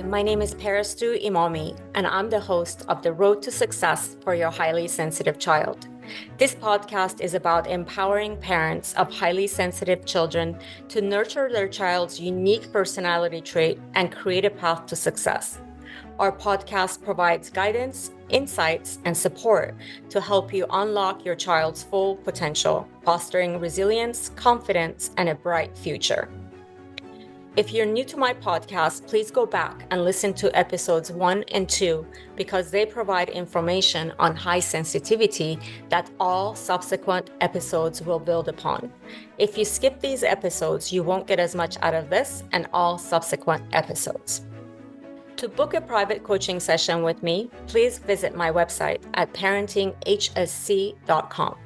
my name is Parastu Imami, and I'm the host of The Road to Success for Your Highly Sensitive Child. This podcast is about empowering parents of highly sensitive children to nurture their child's unique personality trait and create a path to success. Our podcast provides guidance, insights, and support to help you unlock your child's full potential, fostering resilience, confidence, and a bright future. If you're new to my podcast, please go back and listen to episodes 1 and 2 because they provide information on high sensitivity that all subsequent episodes will build upon. If you skip these episodes, you won't get as much out of this and all subsequent episodes. To book a private coaching session with me, please visit my website at parentinghsc.com.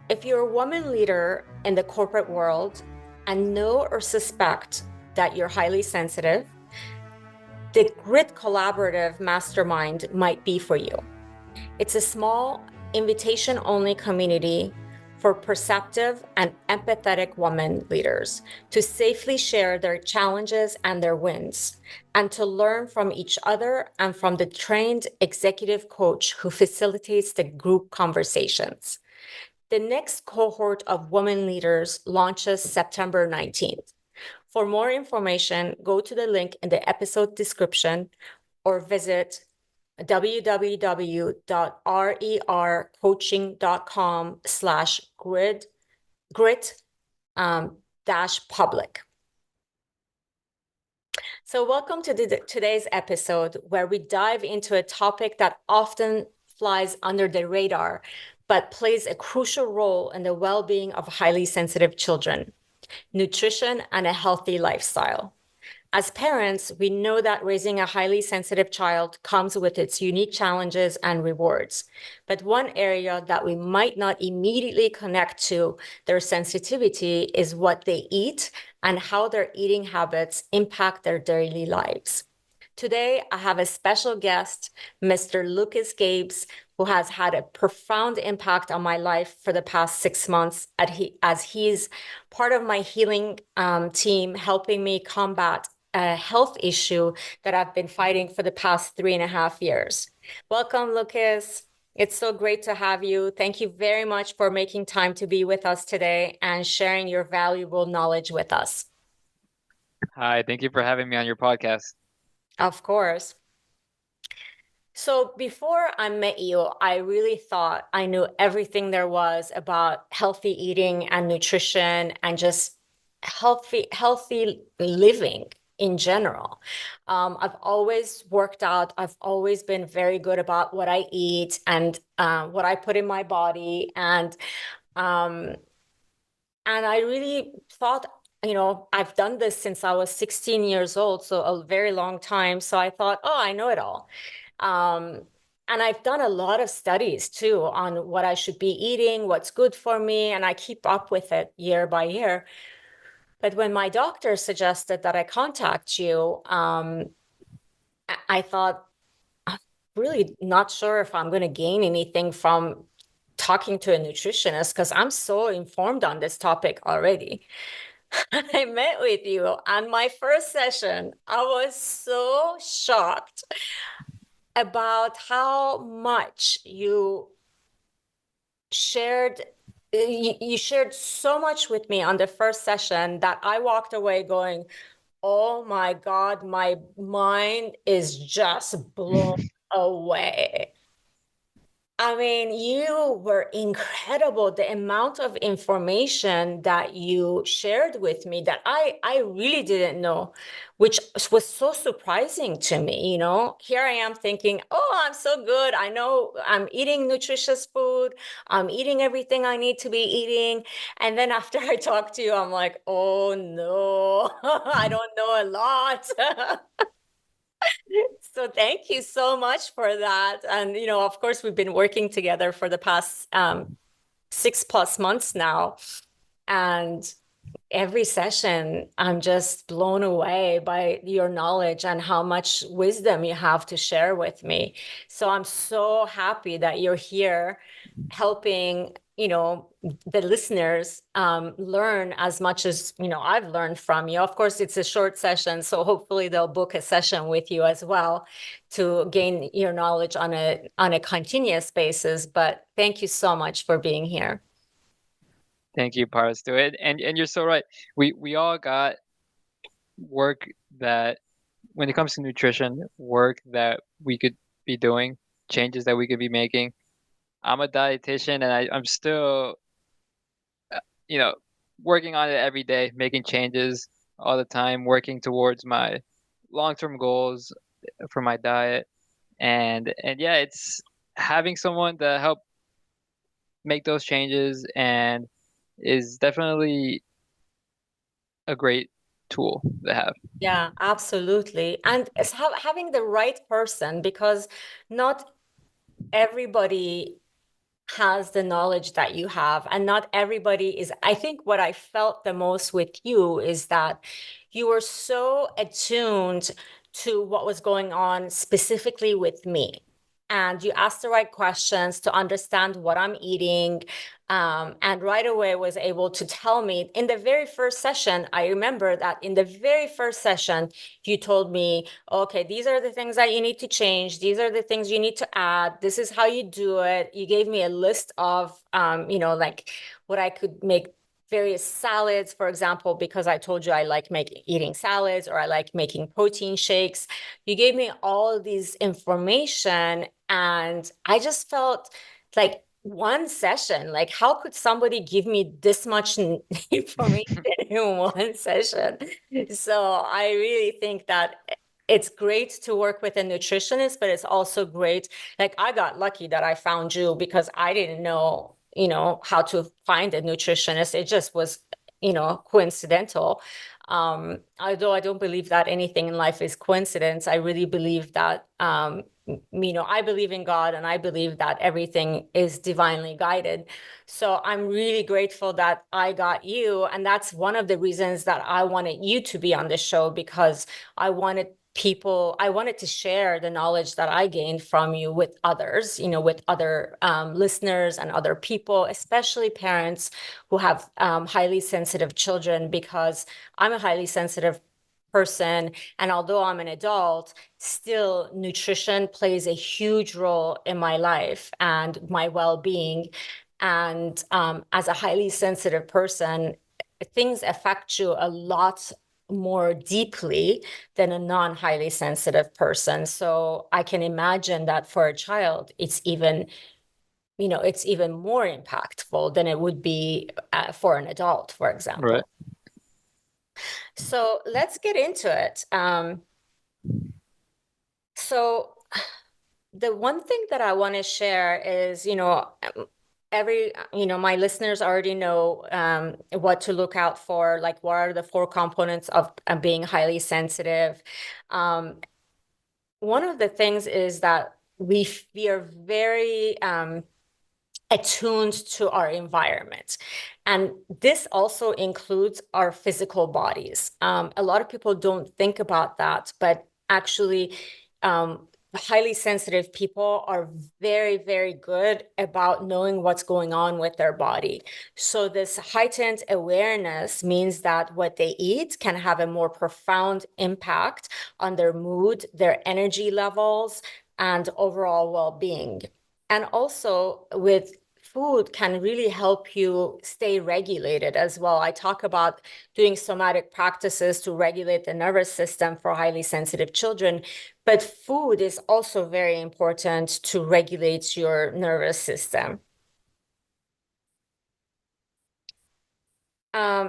If you're a woman leader in the corporate world and know or suspect that you're highly sensitive, the Grit Collaborative Mastermind might be for you. It's a small, invitation-only community for perceptive and empathetic women leaders to safely share their challenges and their wins, and to learn from each other and from the trained executive coach who facilitates the group conversations. The next cohort of women leaders launches September 19th. For more information, go to the link in the episode description or visit www.rercoaching.com/grit-public. So welcome to today's episode, where we dive into a topic that often flies under the radar, but plays a crucial role in the well-being of highly sensitive children: nutrition and a healthy lifestyle. As parents, we know that raising a highly sensitive child comes with its unique challenges and rewards. But one area that we might not immediately connect to their sensitivity is what they eat and how their eating habits impact their daily lives. Today, I have a special guest, Mr. Lucas.gabes, who has had a profound impact on my life for the past 6 months, as he's part of my healing team, helping me combat a health issue that I've been fighting for the past 3.5 years. Welcome, Lucas. It's so great to have you. Thank you very much for making time to be with us today and sharing your valuable knowledge with us. Hi, thank you for having me on your podcast. Of course. So before I met you, I really thought I knew everything there was about healthy eating and nutrition and just healthy living in general. I've always worked out. I've always been very good about what I eat and what I put in my body. And I really thought, I've done this since I was 16 years old, so a very long time. So I thought, oh, I know it all. And I've done a lot of studies too on what I should be eating, what's good for me, and I keep up with it year by year. But when my doctor suggested that I contact you, I thought, I'm really not sure if I'm going to gain anything from talking to a nutritionist because I'm so informed on this topic already. I met with you on my first session. I was so shocked about how much you shared. You shared so much with me on the first session that I walked away going, oh my God, my mind is just blown away. I mean, you were incredible. The amount of information that you shared with me that I really didn't know, which was so surprising to me. Here I am thinking, oh, I'm so good. I know I'm eating nutritious food. I'm eating everything I need to be eating. And then after I talk to you, I'm like, oh no, I don't know a lot. So thank you so much for that. And, of course, we've been working together for the past 6+ months now. And every session, I'm just blown away by your knowledge and how much wisdom you have to share with me. So I'm so happy that you're here helping the listeners learn as much as, I've learned from you. Of course, it's a short session, so hopefully they'll book a session with you as well to gain your knowledge on a continuous basis. But thank you so much for being here. Thank you, Paras, to it. And you're so right. We all got work that, when it comes to nutrition, work that we could be doing, changes that we could be making. I'm a dietitian, and I'm still, you know, working on it every day, making changes all the time, working towards my long-term goals for my diet. And yeah, it's having someone to help make those changes and is definitely a great tool to have. Yeah, absolutely. And it's having the right person, because not everybody has the knowledge that you have, and not everybody is. I think what I felt the most with you is that you were so attuned to what was going on specifically with me, and you asked the right questions to understand what I'm eating, and right away was able to tell me in the very first session. I remember that in the very first session you told me, okay, these are the things that you need to change. These are the things you need to add. This is how you do it. You gave me a list of, like what I could make, various salads, for example, because I told you I like eating salads, or I like making protein shakes. You gave me all these information, and I just felt like one session, like how could somebody give me this much information in one session? So I really think that it's great to work with a nutritionist, but it's also great. Like, I got lucky that I found you, because I didn't know, how to find a nutritionist. It just was, coincidental. Although I don't believe that anything in life is coincidence, I really believe that, I believe in God, and I believe that everything is divinely guided. So I'm really grateful that I got you. And that's one of the reasons that I wanted you to be on the show, because I wanted to share the knowledge that I gained from you with others, with other listeners and other people, especially parents who have highly sensitive children, because I'm a highly sensitive person. And although I'm an adult, still nutrition plays a huge role in my life and my well-being. And as a highly sensitive person, things affect you a lot more deeply than a non-highly sensitive person. So I can imagine that for a child, it's even more impactful than it would be for an adult, for Right. example. So let's get into it. So the one thing that I want to share is, my listeners already know what to look out for, like what are the four components of being highly sensitive. Um, One of the things is that we are very attuned to our environment. And this also includes our physical bodies. A lot of people don't think about that, but actually, highly sensitive people are very, very good about knowing what's going on with their body. So, this heightened awareness means that what they eat can have a more profound impact on their mood, their energy levels, and overall well being. And also, with food can really help you stay regulated as well. I talk about doing somatic practices to regulate the nervous system for highly sensitive children, but food is also very important to regulate your nervous system.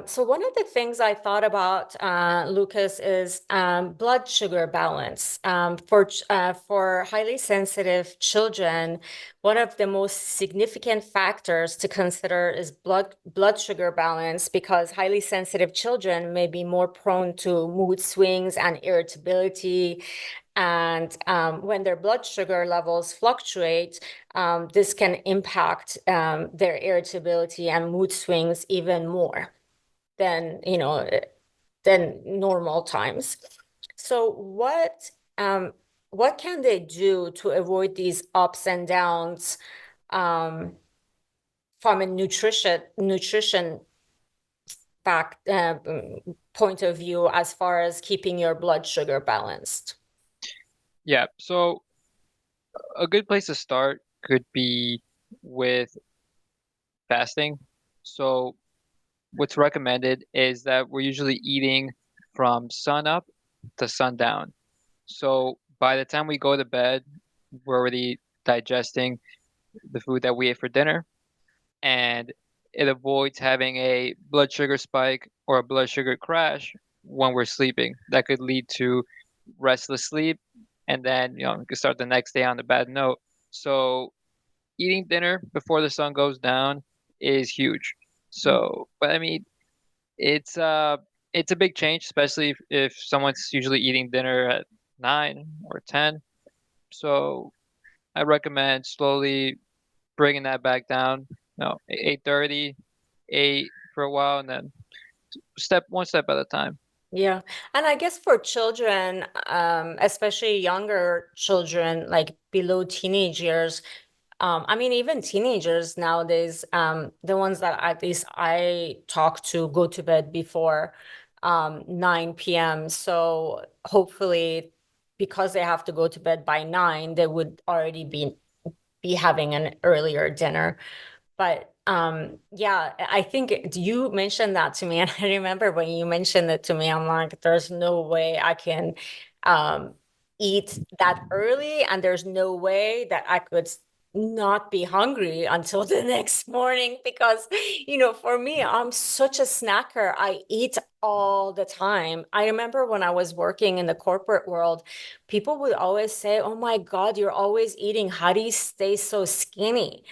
So one of the things I thought about, Lucas, is blood sugar balance. For highly sensitive children, one of the most significant factors to consider is blood sugar balance, because highly sensitive children may be more prone to mood swings and irritability. And when their blood sugar levels fluctuate, this can impact their irritability and mood swings even more than than normal times. So what can they do to avoid these ups and downs, um, from a nutrition fact point of view as far as keeping your blood sugar balanced? Yeah, so a good place to start could be with fasting. So what's recommended is that we're usually eating from sun up to sundown. So by the time we go to bed, we're already digesting the food that we ate for dinner, and it avoids having a blood sugar spike or a blood sugar crash when we're sleeping. That could lead to restless sleep, and then we could start the next day on a bad note. So eating dinner before the sun goes down is huge. So, but I mean, it's it's a big change, especially if someone's usually eating dinner at 9 or 10. So I recommend slowly bringing that back down. 8:30, 8 for a while, and then one step at a time. Yeah. And I guess for children, especially younger children, like below teenage years, I mean, even teenagers nowadays, the ones that at least I talk to go to bed before 9 p.m. So hopefully, because they have to go to bed by 9, they would already be having an earlier dinner. But yeah, I think you mentioned that to me, and I remember when you mentioned it to me, I'm like, there's no way I can um, eat that early, and there's no way that I could not be hungry until the next morning because, for me, I'm such a snacker. I eat all the time. I remember when I was working in the corporate world, people would always say, "Oh my God, you're always eating. How do you stay so skinny?"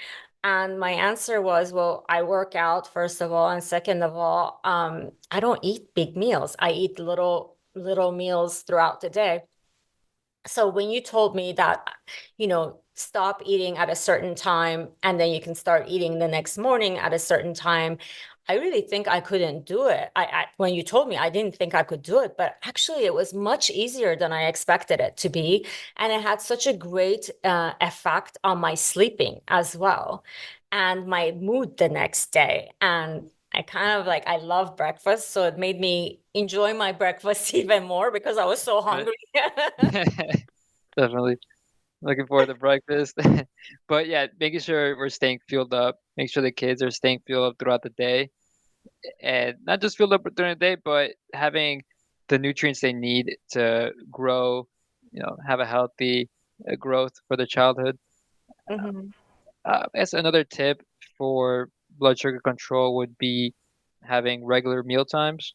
And my answer was, well, I work out, first of all, and second of all, I don't eat big meals. I eat little meals throughout the day. So when you told me that, stop eating at a certain time and then you can start eating the next morning at a certain time, I really think I couldn't do it. When you told me, I didn't think I could do it, but actually it was much easier than I expected it to be. And it had such a great effect on my sleeping as well and my mood the next day. And I kind of like, I love breakfast. So it made me enjoy my breakfast even more because I was so Right. hungry. Definitely looking forward to breakfast. But yeah, making sure we're staying fueled up, make sure the kids are staying fueled up throughout the day, and not just fueled up during the day, but having the nutrients they need to grow, have a healthy growth for their childhood. Mhm. I guess another tip for blood sugar control would be having regular meal times.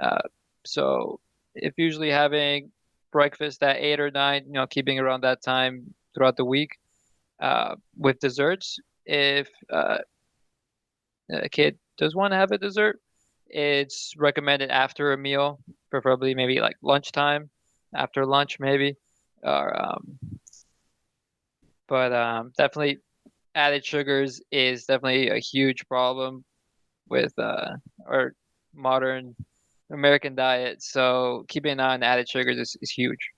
Uh, so if usually having breakfast at 8 or 9, keeping around that time throughout the week. With desserts, if a kid does want to have a dessert, it's recommended after a meal, preferably maybe like lunchtime, after lunch maybe. Or but definitely added sugars is definitely a huge problem with our modern American diet. So keeping an eye on added sugars is huge.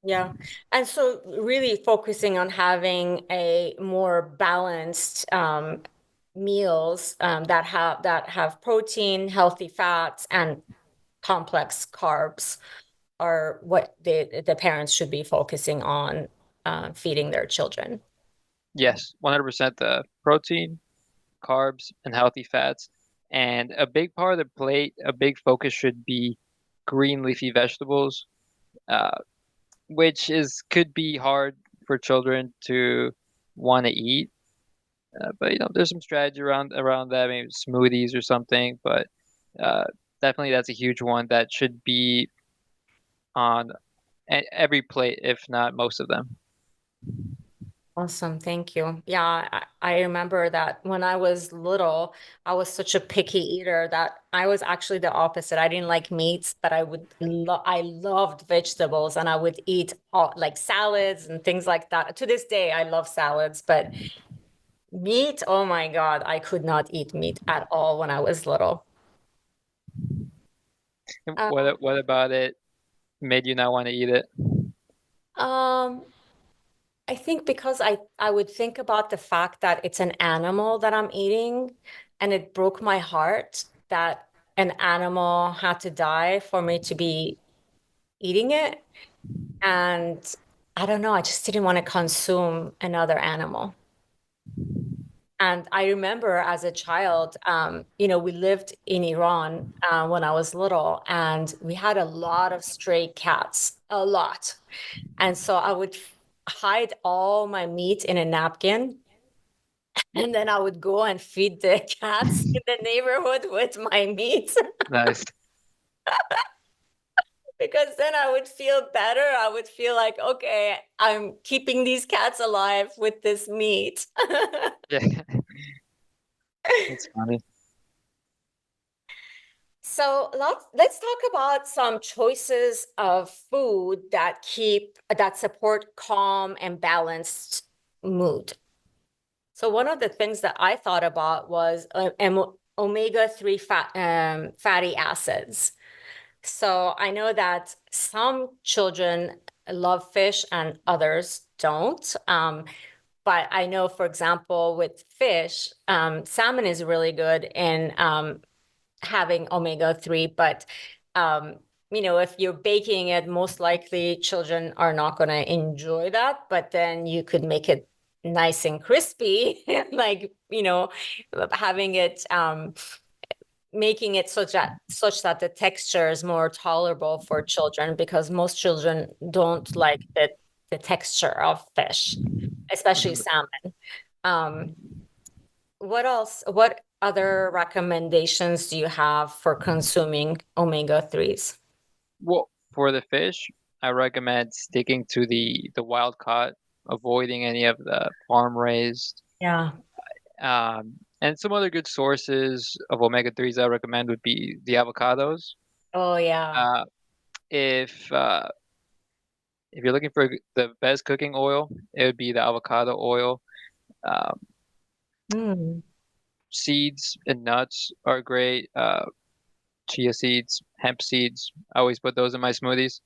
Yeah. And so really focusing on having a more balanced meals that have protein, healthy fats, and complex carbs are what the parents should be focusing on feeding their children. Yes, 100% the protein, carbs, and healthy fats. And a big part of the plate, a big focus should be green leafy vegetables, uh, which is could be hard for children to want to eat. But there's some strategy around that, maybe smoothies or something. But uh, definitely that's a huge one that should be on every plate, if not most of them. Awesome, thank you. Yeah, I remember that when I was little, I was such a picky eater that I was actually the opposite. I didn't like meats, but I loved vegetables and I would eat all like salads and things like that. To this day, I love salads, but meat, oh my God, I could not eat meat at all when I was little. Uh, What about it made you not want to eat it? um, I think because I would think about the fact that it's an animal that I'm eating, and it broke my heart that an animal had to die for me to be eating it. And I don't know, I just didn't want to consume another animal. And I remember as a child, we lived in Iran when I was little, and we had a lot of stray cats, a lot. And so I would hide all my meat in a napkin, and then I would go and feed the cats in the neighborhood with my meat Nice. because then I would feel better. I would feel like, okay, I'm keeping these cats alive with this meat. Yeah, that's funny. So let's talk about some choices of food that support calm and balanced mood. So one of the things that I thought about was omega-3 fatty acids. So I know that some children love fish and others don't. But I know, for example, with fish, salmon is really good in having omega-3, but um, if you're baking it, most likely children are not going to enjoy that, but then you could make it nice and crispy, like, having it making it such that the texture is more tolerable for children, because most children don't like the texture of fish, especially Mhm. salmon. Um, what else? What other recommendations do you have for consuming omega-3s? Well, for the fish, I recommend sticking to the wild caught, avoiding any of the farm raised. Yeah. And some other good sources of omega-3s I recommend would be the avocados. Oh, yeah. Uh, if you're looking for the best cooking oil, it would be the avocado oil. Um, Mm. Seeds and nuts are great. Chia seeds, hemp seeds. I always put those in my smoothies.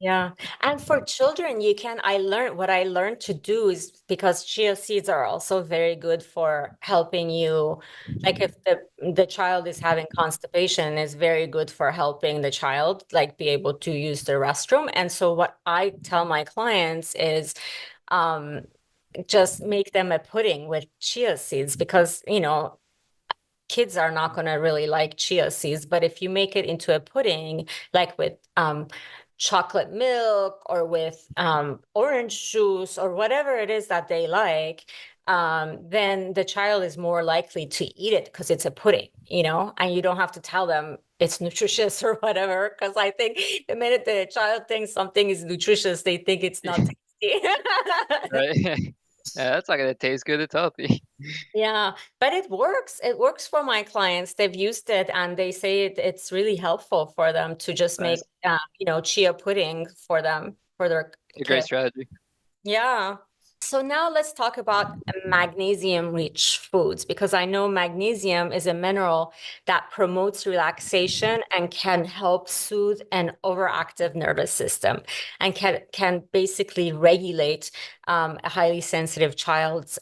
Yeah. And for children, what I learned to do is, because chia seeds are also very good for helping you, like if the child is having constipation, is very good for helping the child like be able to use the restroom. And so what I tell my clients is um just make them a pudding with chia seeds, because kids are not going to really like chia seeds, but if you make it into a pudding, like with chocolate milk or with orange juice or whatever it is that they like, then the child is more likely to eat it because it's a pudding, and you don't have to tell them it's nutritious or whatever. Because I think the minute the child thinks something is nutritious, they think it's not tasty. Right? Yeah, that's not gonna taste good. It's healthy. Yeah, but it works. It works for my clients. They've used it and they say it's really helpful for them to just make, Nice. chia pudding for them, for their It's a great kids. strategy. Yeah. So now let's talk about magnesium-rich foods, because I know magnesium is a mineral that promotes relaxation and can help soothe an overactive nervous system, and can basically regulate a highly sensitive child's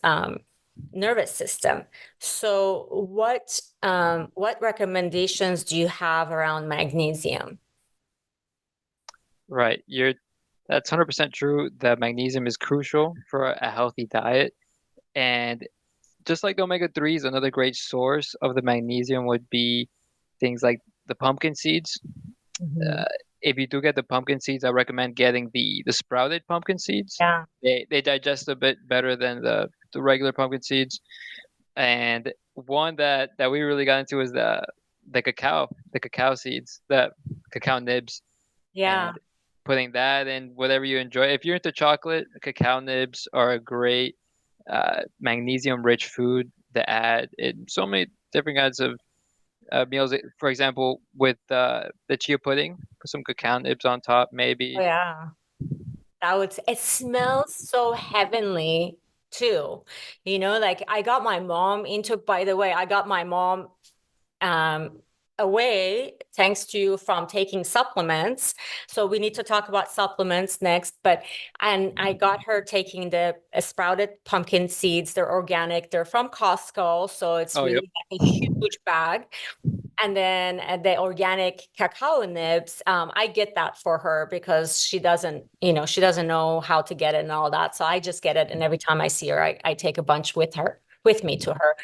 nervous system. So what recommendations do you have around magnesium? Right. That's 100% true. That magnesium is crucial for a healthy diet. And just like omega-3s, another great source of the magnesium would be things like the pumpkin seeds. Uh, Mhm. if you do get the pumpkin seeds, I recommend getting the sprouted pumpkin seeds. Yeah. They digest a bit better than the regular pumpkin seeds. And one that we really got into is the cacao seeds, the cacao nibs, Yeah. and putting that in whatever you enjoy. If you're into chocolate, cacao nibs are a great magnesium-rich food to add in so many different kinds of meals. For example, with the chia pudding, put some cacao nibs on top, Oh, maybe. yeah. It smells so heavenly too. Like I got my mom into, by the way, I got my mom um away thanks to you from taking supplements. So we need to talk about supplements next. But and I got her taking the sprouted pumpkin seeds. They're organic. They're from Costco, so it's Oh, yep. really like a huge bag. And then the organic cacao nibs, I get that for her because she doesn't know how to get it and all that. So I just get it. And every time I see her, I take a bunch with me to her.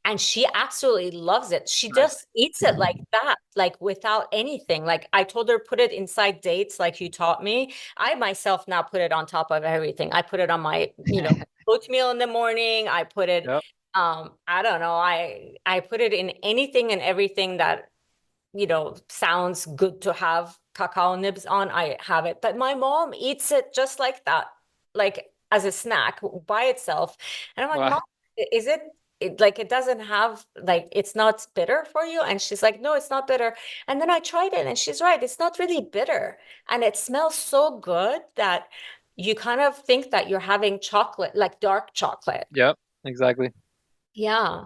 And she absolutely loves it. She Nice. just eats it like that, like without anything. Like I told her, put it inside dates, like you taught me. I myself now put it on top of everything. I put it on my, oatmeal in the morning. I put it Yep. I don't know. I put it in anything and everything that, sounds good to have cacao nibs on. I have it. But my mom eats it just like that, like as a snack by itself. And I'm like, Wow. Mom, is like it doesn't have like it's not bitter for you? And she's like, no, it's not bitter. And then I tried it and she's right, it's not really bitter. And it smells so good that you kind of think that you're having chocolate, like dark chocolate. Yep. Exactly. Yeah.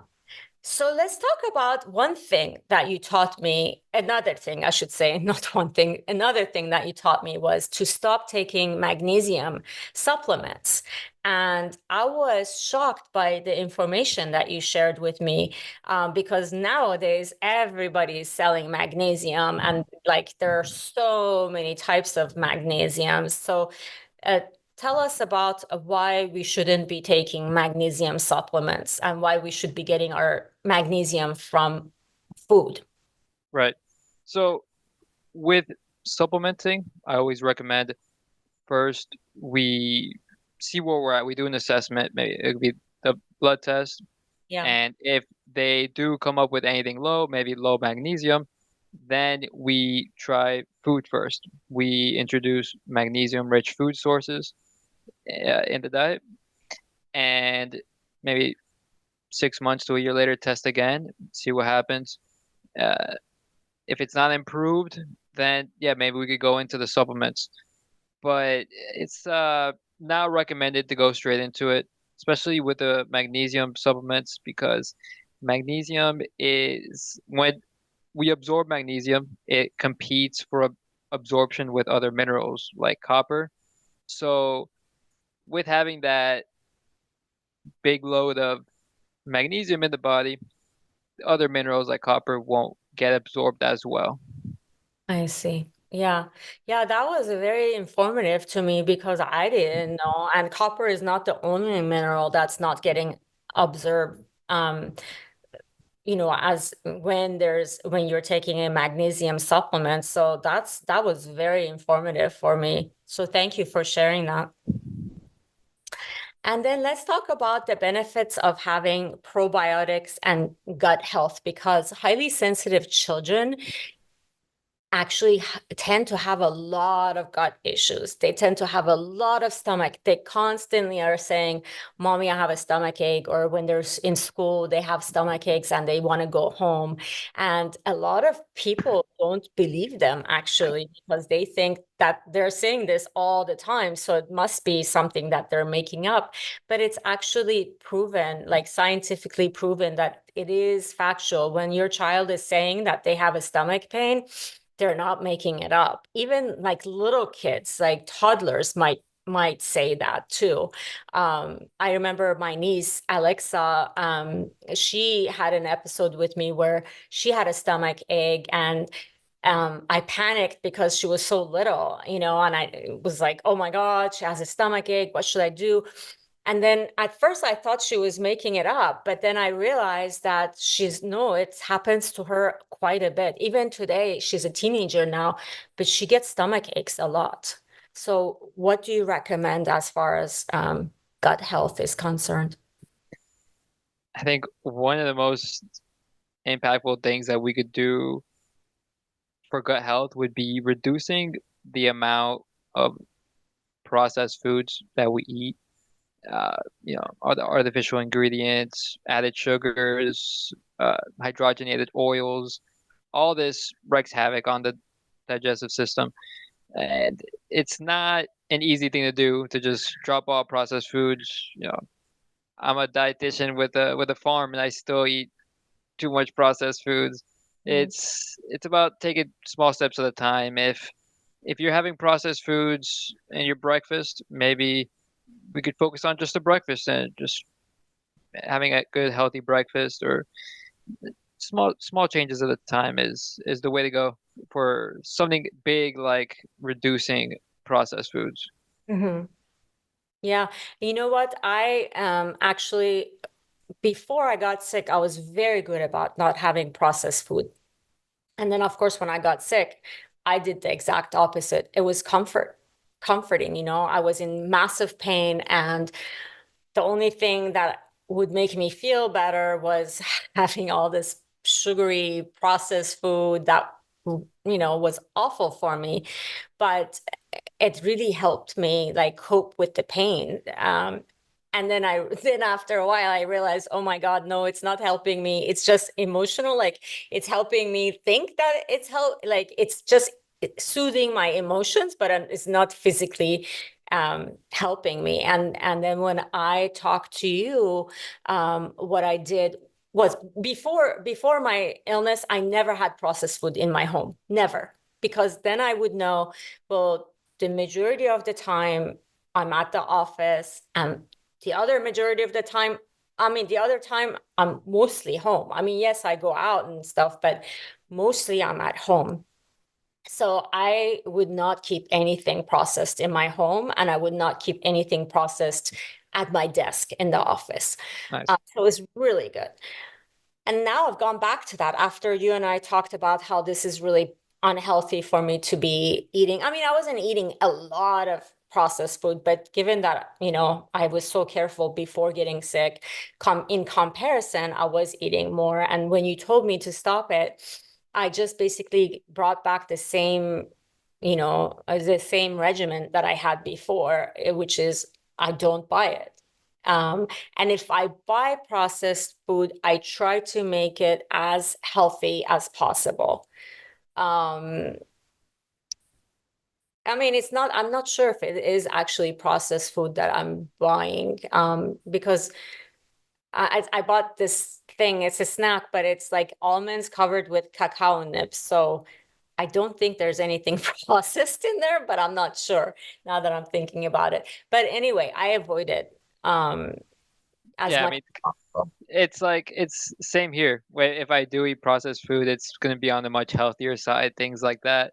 So let's talk about one thing that you taught me. Another thing, I should say, not one thing. Another thing that you taught me was to stop taking magnesium supplements. And I was shocked by the information that you shared with me because nowadays everybody is selling magnesium and like there are so many types of magnesium. So uh, tell us about why we shouldn't be taking magnesium supplements and why we should be getting our magnesium from food. Right. So with supplementing, I always recommend first we see where we're at. We do an assessment. Maybe it could be the blood test. Yeah, And if they do come up with anything low, maybe low magnesium, then we try food first. We introduce magnesium-rich food sources in the diet, and maybe 6 months to a year later, test again, see what happens. Uh, if it's not improved, then yeah, maybe we could go into the supplements. But it's not recommended to go straight into it, especially with the magnesium supplements, because magnesium is when we absorb magnesium, it competes for absorption with other minerals like copper. So with having that big load of magnesium in the body, other minerals like copper won't get absorbed as well. I see. Yeah. Yeah, that was very informative to me because I didn't know. And copper is not the only mineral that's not getting absorbed. As when you're taking a magnesium supplement. So that was very informative for me. So thank you for sharing that. And then let's talk about the benefits of having probiotics and gut health because highly sensitive children actually tend to have a lot of gut issues. They tend to have a lot of stomach. They constantly are saying, Mommy, I have a stomach ache. Or when they're in school, they have stomach aches and they want to go home. And a lot of people don't believe them actually because they think that they're saying this all the time. So it must be something that they're making up. But it's actually proven, like scientifically proven, that it is factual. When your child is saying that they have a stomach pain, they're not making it up. Even like little kids, like toddlers might say that too. I remember my niece Alexa. She had an episode with me where she had a stomach ache, and I panicked because she was so little, and I was like, "Oh my God, she has a stomach ache. What should I do?" And then at first I thought she was making it up, but then I realized that no, it happens to her quite a bit. Even today, she's a teenager now, but she gets stomach aches a lot. So what do you recommend as far as gut health is concerned? I think one of the most impactful things that we could do for gut health would be reducing the amount of processed foods that we eat. All the artificial ingredients, added sugars, hydrogenated oils, all this wreaks havoc on the digestive system. And it's not an easy thing to do to just drop all processed foods. I'm a dietitian with a farm and I still eat too much processed foods. Mm. It's about taking small steps at a time. If you're having processed foods in your breakfast, maybe we could focus on just the breakfast and just having a good healthy breakfast, or small changes at a time is the way to go for something big like reducing processed foods. Hmm. Yeah. You know what? I actually, before I got sick, I was very good about not having processed food. And then, of course, when I got sick, I did the exact opposite. It was comforting, you know. I was in massive pain, and the only thing that would make me feel better was having all this sugary processed food that, was awful for me. But it really helped me like cope with the pain. And then then after a while I realized, oh my God, no, it's not helping me. It's just emotional. Like it's helping me think that like it's just soothing my emotions, but it's not physically helping me. And then when I talked to you, what I did was before my illness, I never had processed food in my home, never, because then I would know, well, the majority of the time I'm at the office, and the other majority of the time, the other time I'm mostly home. I mean, yes, I go out and stuff, but mostly I'm at home. So I would not keep anything processed in my home, and I would not keep anything processed at my desk in the office. Nice. So it was really good. And now I've gone back to that after you and I talked about how this is really unhealthy for me to be eating. I mean, I wasn't eating a lot of processed food, but given that, I was so careful before getting sick, in comparison, I was eating more. And when you told me to stop it, I just basically brought back the same regimen that I had before, which is I don't buy it. And if I buy processed food, I try to make it as healthy as possible. Um, I'm not sure if it is actually processed food that I'm buying, because I bought this thing. It's a snack, but it's like almonds covered with cacao nibs. So I don't think there's anything processed in there, but I'm not sure now that I'm thinking about it. But anyway, I avoid it as Yeah, I much mean, as possible. it's like it's same here. If I do eat processed food, it's going to be on the much healthier side, things like that.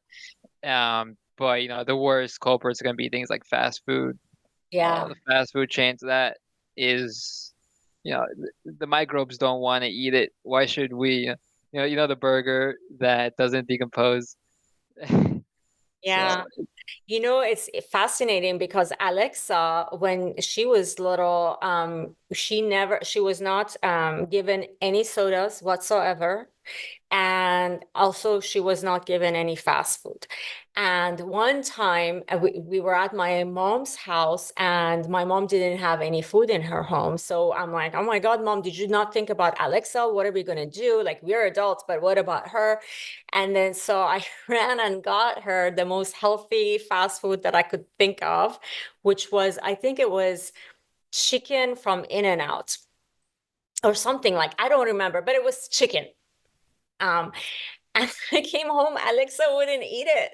But the worst culprits are going to be things like fast food. All Yeah. the fast food chains, that is, the microbes don't want to eat it. Why should we? The burger that doesn't decompose. So Yeah. It's fascinating because Alexa, when she was little, she was not given any sodas whatsoever. And also, she was not given any fast food. And one time, we were at my mom's house, and my mom didn't have any food in her home. So I'm like, oh my God, mom, did you not think about Alexa? What are we going to do? Like, we're adults, but what about her? And then so I ran and got her the most healthy fast food that I could think of, which was, I think it was chicken from In-N-Out or something, like, I don't remember, but it was chicken. Um, and I came home, Alexa wouldn't eat it.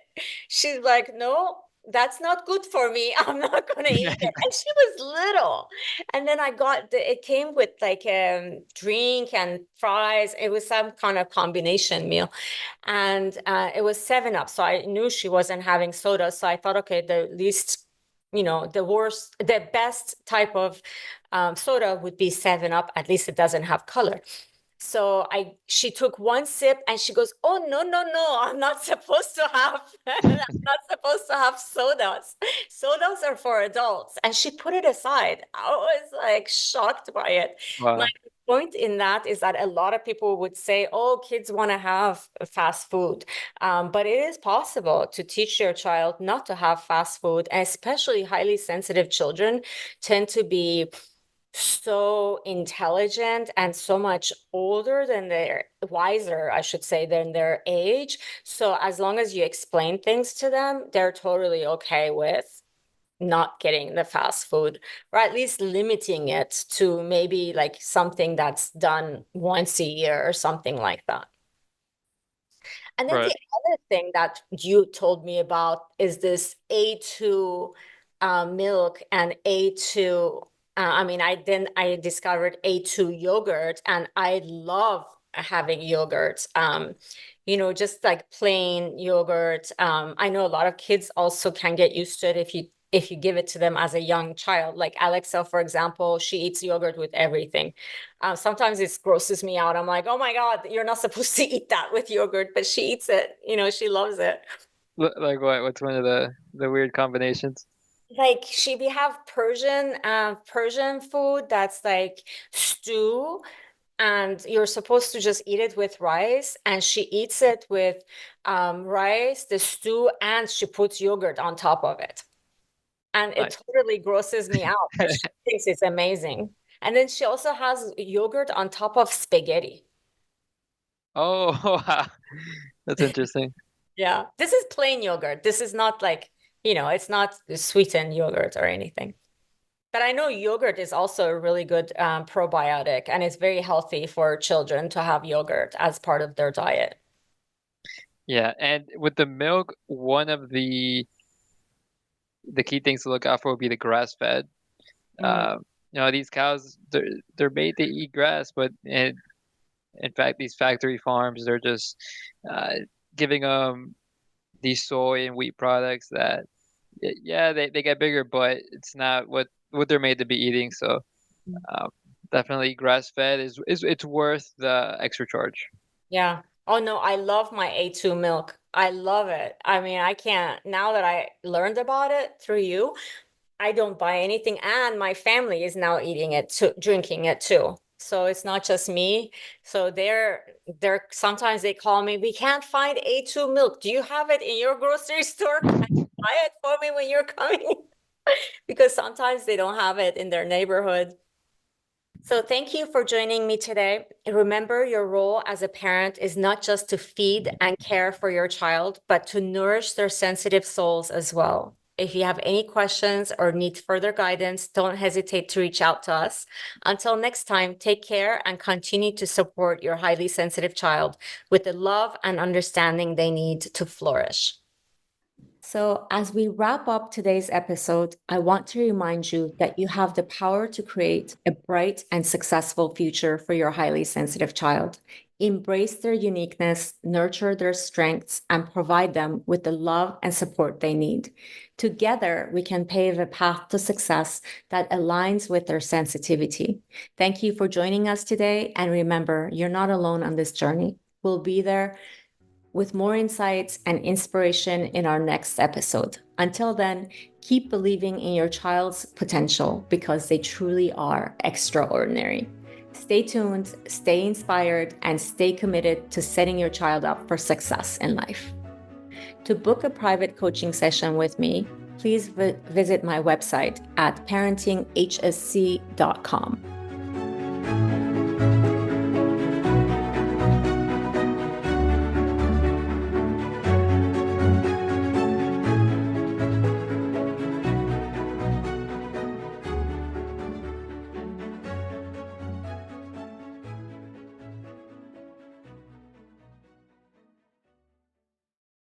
She's like, no, that's not good for me. I'm not gonna eat it. And she was little. And then it came with like drink and fries. It was some kind of combination meal. And it was 7 Up. So I knew she wasn't having soda. So I thought, okay, the least, the best type of soda would be 7 Up. At least it doesn't have color. So she took one sip and she goes, "Oh, no, no, no, I'm not supposed to have, I'm not supposed to have sodas. Sodas are for adults." And she put it aside. I was like shocked by it. My wow. point in that is that a lot of people would say, "Oh, kids want to have fast food." But it is possible to teach your child not to have fast food, and especially highly sensitive children tend to be so intelligent and so much older than their wiser, I should say, than their age. So as long as you explain things to them, they're totally okay with not getting the fast food, or at least limiting it to maybe like something that's done once a year or something like that. And then the Right. other thing that you told me about is this A2 milk and A2. I mean, I discovered A2 yogurt, and I love having yogurt. Just like plain yogurt. I know a lot of kids also can get used to it if you give it to them as a young child. Like Alexa, for example, she eats yogurt with everything. Sometimes it grosses me out. I'm like, oh my God, you're not supposed to eat that with yogurt, but she eats it. She loves it. Like what? What's one of the weird combinations? Like we have Persian food that's like stew, and you're supposed to just eat it with rice, and she eats it with rice, the stew, and she puts yogurt on top of it. And it Nice. totally grosses me out, but she thinks it's amazing. And then she also has yogurt on top of spaghetti. Oh, wow. That's interesting. Yeah. This is plain yogurt. This is not like, it's not sweetened yogurt or anything. But I know yogurt is also a really good probiotic, and it's very healthy for children to have yogurt as part of their diet. Yeah, and with the milk, one of the key things to look out for would be the grass fed. Mm, These cows, they're made to eat grass, but in fact, these factory farms, they're just uh, giving them these soy and wheat products that, yeah, they get bigger, but it's not what they're made to be eating. So um, definitely grass fed is it's worth the extra charge. yeah. Oh no, I love my A2 milk. I love it. I mean, I can't, now that I learned about it through you, I don't buy anything, and my family is now eating it too, drinking it too. So it's not just me. So they're sometimes they call me, we can't find A2 milk. Do you have it in your grocery store? Can you buy it for me when you're coming? Because sometimes they don't have it in their neighborhood. So thank you for joining me today. Remember, your role as a parent is not just to feed and care for your child, but to nourish their sensitive souls as well. If you have any questions or need further guidance, don't hesitate to reach out to us. Until next time, take care and continue to support your highly sensitive child with the love and understanding they need to flourish. So, as we wrap up today's episode, I want to remind you that you have the power to create a bright and successful future for your highly sensitive child. Embrace their uniqueness, nurture their strengths, and provide them with the love and support they need. Together, we can pave a path to success that aligns with their sensitivity. Thank you for joining us today. And remember, you're not alone on this journey. We'll be there with more insights and inspiration in our next episode. Until then, keep believing in your child's potential because they truly are extraordinary. Stay tuned, stay inspired, and stay committed to setting your child up for success in life. To book a private coaching session with me, please visit my website at parentinghsc.com.